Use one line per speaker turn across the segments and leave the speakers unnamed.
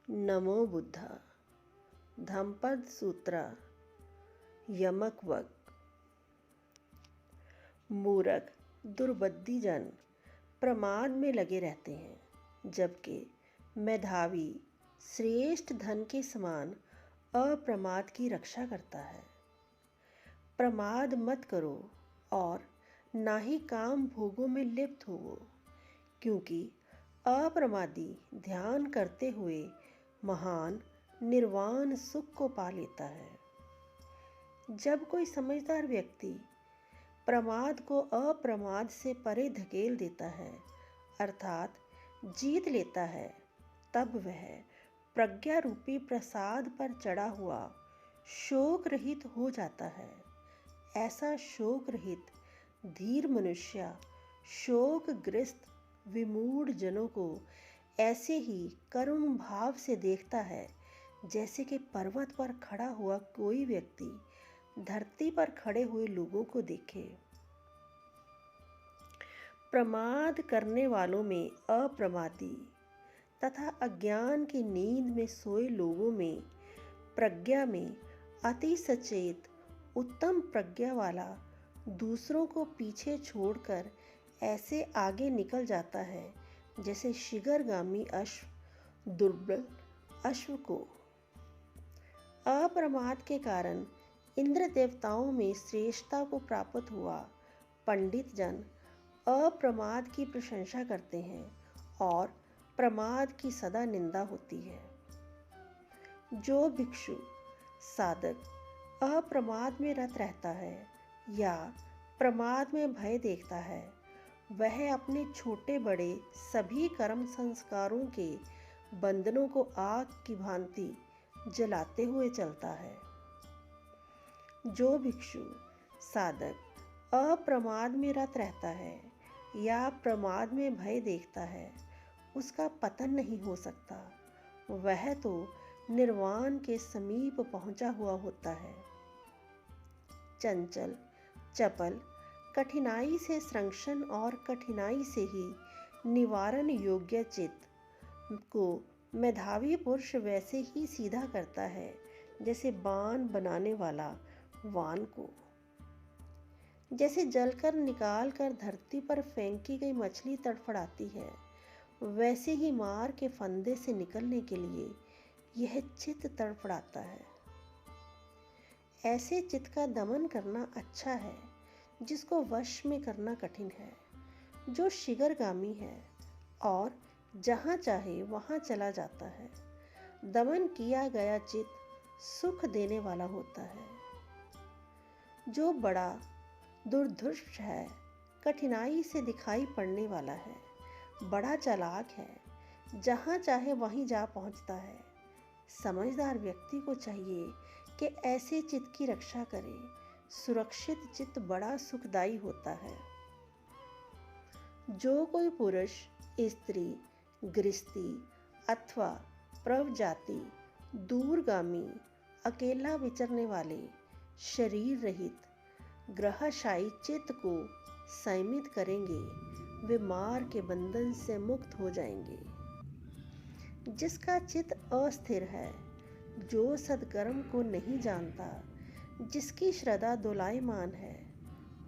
नमो बुद्धा। धम्मपद सूत्रा। यमक वग। मूर्ख दुर्बुद्धि जन प्रमाद में लगे रहते हैं, जबकि मेधावी श्रेष्ठ धन के समान अप्रमाद की रक्षा करता है। प्रमाद मत करो और ना ही काम भोगों में लिप्त हो, क्योंकि अप्रमादी ध्यान करते हुए महान निर्वाण सुख को पा लेता है। जब कोई समझदार व्यक्ति प्रमाद को अप्रमाद से परे धकेल देता है, अर्थात जीत लेता है, तब वह प्रज्ञा रूपी प्रसाद पर चढ़ा हुआ शोक रहित हो जाता है। ऐसा शोक रहित धीर मनुष्य शोकग्रस्त विमूढ़ जनों को ऐसे ही करुण भाव से देखता है, जैसे कि पर्वत पर खड़ा हुआ कोई व्यक्ति धरती पर खड़े हुए लोगों को देखे। प्रमाद करने वालों में अप्रमादी तथा अज्ञान की नींद में सोए लोगों में प्रज्ञा में अति सचेत उत्तम प्रज्ञा वाला दूसरों को पीछे छोड़कर ऐसे आगे निकल जाता है, जैसे शीघ्रगामी अश्व दुर्बल अश्व को। अप्रमाद के कारण इंद्र देवताओं में श्रेष्ठता को प्राप्त हुआ पंडित जन अप्रमाद की प्रशंसा करते हैं और प्रमाद की सदा निंदा होती है। जो भिक्षु साधक अप्रमाद में रत रहता है या प्रमाद में भय देखता है, वह अपने छोटे बड़े सभी कर्म संस्कारों के बंधनों को आग की भांति जलाते हुए चलता है। जो भिक्षु साधक अप्रमाद में रत रहता है या प्रमाद में भय देखता है, उसका पतन नहीं हो सकता। वह तो निर्वाण के समीप पहुंचा हुआ होता है। चंचल चपल कठिनाई से संरक्षण और कठिनाई से ही निवारण योग्य चित्त को मेधावी पुरुष वैसे ही सीधा करता है, जैसे बाण बनाने वाला वान को। जैसे जलकर निकाल कर धरती पर फेंकी गई मछली तड़फड़ाती है, वैसे ही मार के फंदे से निकलने के लिए यह चित्त तड़फड़ाता है। ऐसे चित्त का दमन करना अच्छा है, जिसको वश में करना कठिन है। जो शीघ्रगामी है और जहाँ चाहे वहाँ चला जाता है। दमन किया गया चित्त सुख देने वाला होता है। जो बड़ा दुर्धुष्ट है, कठिनाई से दिखाई पड़ने वाला है, बड़ा चालाक है, जहाँ चाहे वहीं जा पहुँचता है। समझदार व्यक्ति को चाहिए कि ऐसे चित्त की रक्षा करे। सुरक्षित चित्त बड़ा सुखदायी होता है। जो कोई पुरुष स्त्री गृहस्थी अथवा प्रवजाति दूरगामी अकेला विचरने वाले शरीर रहित ग्रहशायी चित्त को संयमित करेंगे, वे मार के बंधन से मुक्त हो जाएंगे। जिसका चित्त अस्थिर है, जो सद्कर्म को नहीं जानता, जिसकी श्रद्धा दोलायमान है,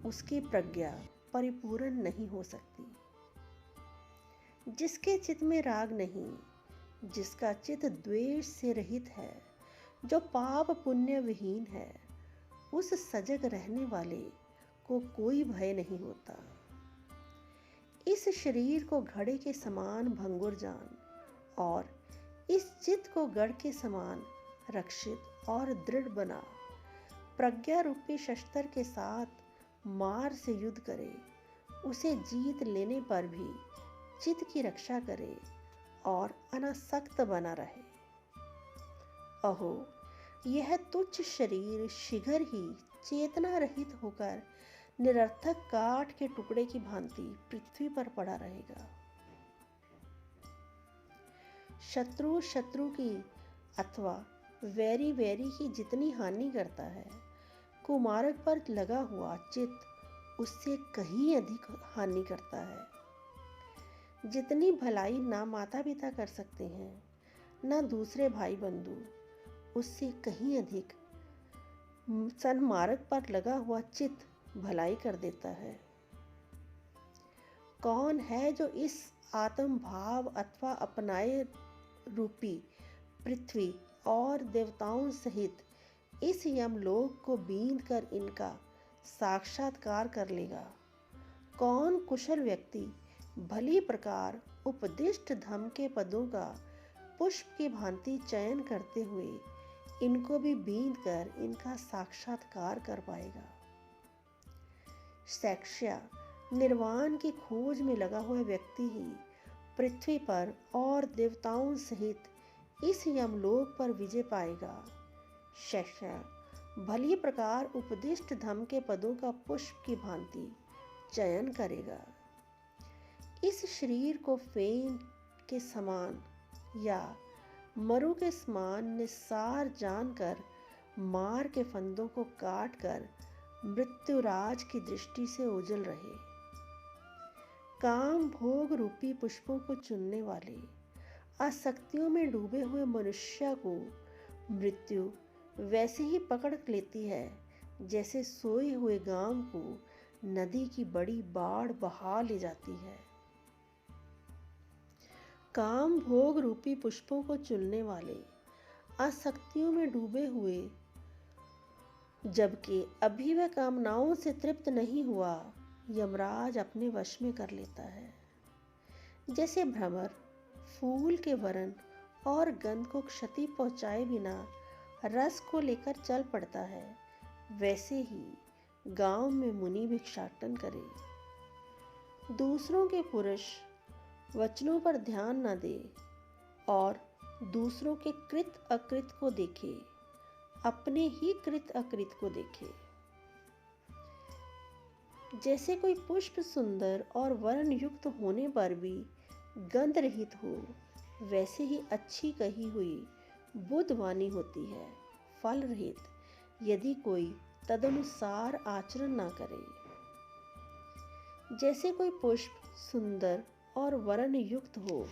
उसकी प्रज्ञा परिपूर्ण नहीं हो सकती। जिसके चित्त में राग नहीं, जिसका चित्त द्वेष से रहित है, जो पाप पुण्य विहीन है, उस सजग रहने वाले को कोई भय नहीं होता। इस शरीर को घड़े के समान भंगुर जान और इस चित्त को गढ़ के समान रक्षित और दृढ़ बना। प्रज्ञा रूपी शस्त्र के साथ मार से युद्ध करे, उसे जीत लेने पर भी चित्त की रक्षा करे और अनासक्त बना रहे। अहो, यह तुच्छ शरीर शीघ्र ही चेतना रहित होकर निरर्थक काठ के टुकड़े की भांति पृथ्वी पर पड़ा रहेगा। शत्रु की अथवा वैरी की जितनी हानि करता है, कुमार्ग पर लगा हुआ चित्त उससे कहीं अधिक हानि करता है। जितनी भलाई ना माता पिता कर सकते हैं, न दूसरे भाई बंधु उससे कहीं अधिक सन्मार्ग पर लगा हुआ चित्त भलाई कर देता है। कौन है जो इस आत्म भाव अथवा अपनाए रूपी पृथ्वी और देवताओं सहित इस यमलोक को बींध कर इनका साक्षात्कार कर लेगा? कौन कुशल व्यक्ति भली प्रकार उपदिष्ट धम के पदों का पुष्प की भांति चयन करते हुए इनको भी बींध कर इनका साक्षात्कार कर पाएगा? सैक्ष्या निर्वाण की खोज में लगा हुआ व्यक्ति ही पृथ्वी पर और देवताओं सहित इस यमलोक पर विजय पाएगा। सैक्ष्या भली प्रकार उपदिष्ट धम के पदों का पुष्प की भांति चयन करेगा। इस शरीर को फेन के समान या मरु के समान निस्सार जानकर मार के फंदों को काट कर मृत्युराज की दृष्टि से ओझल रहे। काम भोग रूपी पुष्पों को चुनने वाले आसक्तियों में डूबे हुए मनुष्य को मृत्यु वैसे ही पकड़ लेती है जैसे सोए हुए गांव को नदी की बड़ी बाढ़ बहा ले जाती है। काम भोग रूपी पुष्पों को चुनने वाले आसक्तियों में डूबे हुए, जबकि अभी वह कामनाओं से तृप्त नहीं हुआ, यमराज अपने वश में कर लेता है। जैसे भ्रमर फूल के वरन और गंध को क्षति पहुंचाए बिना रस को लेकर चल पड़ता है, वैसे ही गांव में मुनि भिक्षाटन करे। दूसरों के पुरुष वचनों पर ध्यान न दे और दूसरों के कृत अकृत को देखे, अपने ही कृत अकृत को देखे। जैसे कोई पुष्प सुंदर और वर्ण युक्त होने पर भी गंध रहित हो, वैसे ही अच्छी कही हुई बुद्ध वाणी होती है फल रहित, यदि कोई तदनुसार आचरण ना करे। जैसे कोई पुष्प सुंदर और वर्ण युक्त हो,